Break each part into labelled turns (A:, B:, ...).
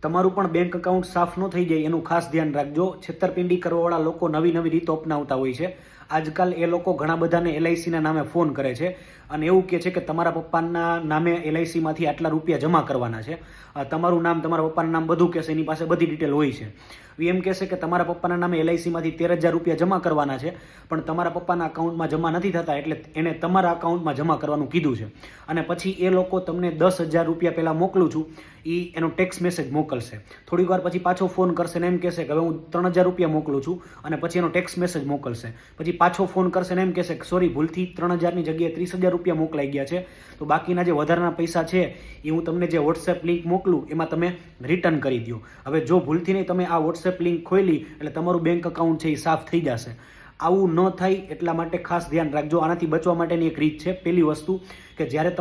A: તમારું પણ bank account સાફ ન થઈ જાય એનું ખાસ ધ્યાન રાખજો. છેતરપિંડી કરવાવાળા લોકો નવી નવી રીતો અપનાવતા હોય છે. આજકાલ એ લોકો ઘણા બધાને LICના નામે ફોન કરે છે અને એવું કહે છે કે તમારા પપ્પાના નામે LICમાંથી આટલા રૂપિયા જમા કરવાના છે. તમારું નામ, તમારા પપ્પાનું નામ બધું કહેશે, એની પાસે બધી ડિટેલ હોય છે. એમ કહેશે કે તમારા પપ્પાના નામે LICમાંથી 13,000 રૂપિયા જમા કરવાના છે, પણ તમારા પપ્પાના અકાઉન્ટમાં જમા નથી થતા, એટલે એને તમારા અકાઉન્ટમાં જમા કરવાનું કીધું છે. અને પછી એ લોકો તમને 10,000 રૂપિયા પહેલાં મોકલું છું એનો ટેક્સ મેસેજ મોકલશે. થોડીક વાર પછી પાછો ફોન કરશે ને એમ કહેશે કે હવે હું 3,000 રૂપિયા મોકલું છું, અને પછી એનો ટેક્સ મેસેજ મોકલશે. પછી પાછો ફોન કરશે ને એમ કહેશે કે સોરી, ભૂલથી 3,000ની જગ્યાએ 30,000 રૂપિયા મોકલાઈ ગયા છે, તો બાકીના જે વધારાના પૈસા છે એ હું તમને જે WhatsApp લિંક મોકલું એમાં તમે રિટર્ન કરી દો. હવે જો ભૂલથી નહીં તમે આ WhatsApp લિંક ખોલી એટલે તમારું બેંક એકાઉન્ટ છે એ સાફ થઈ જશે. આવું ન થાય એટલા માટે ખાસ ધ્યાન રાખજો. આનાથી બચવા માટેની એક રીત છે. પહેલી વસ્તુ કે જ્યારે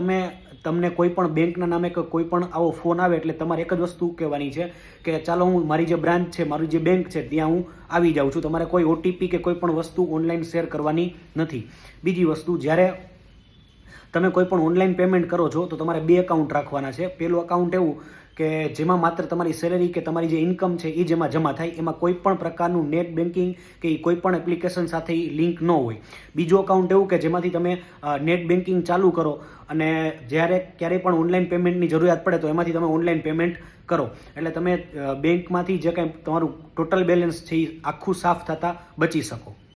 A: તમને કોઈ પણ બેંકના નામે કે કોઈ પણ આવો ફોન આવે એટલે તમારે એક જ વસ્તુ કહેવાની છે કે ચાલો હું મારી જે બ્રાન્ચ છે, મારું જે બેંક છે ત્યાં હું આવી જાઉં છું. તમારે કોઈ OTP કે કોઈ પણ વસ્તુ ઓનલાઈન શેર કરવાની નથી. બીજી વસ્તુ, જ્યારે તમે કોઈ પણ ઓનલાઈન પેમેન્ટ કરો છો તો તમારે 2 એકાઉન્ટ રાખવાના છે. પહેલું એકાઉન્ટ એવું કે જેમાં માત્ર તમારી સેલેરી કે તમારી જે ઇન્કમ છે એ જેમાં જમા થાય, એમાં કોઈ પણ પ્રકારનું નેટ બેન્કિંગ કે કોઈ પણ એપ્લિકેશન સાથે લિંક ન હોય. બીજું એકાઉન્ટ એવું કે જેમાંથી તમે નેટ બેન્કિંગ ચાલુ કરો અને જ્યારે ક્યારેય પણ ઓનલાઈન પેમેન્ટની જરૂરિયાત પડે તો એમાંથી તમે ઓનલાઈન પેમેન્ટ કરો. એટલે તમે બેંકમાંથી જે કાંઈ તમારું ટોટલ બેલેન્સ છે એ આખું સાફ થતાં બચી શકો.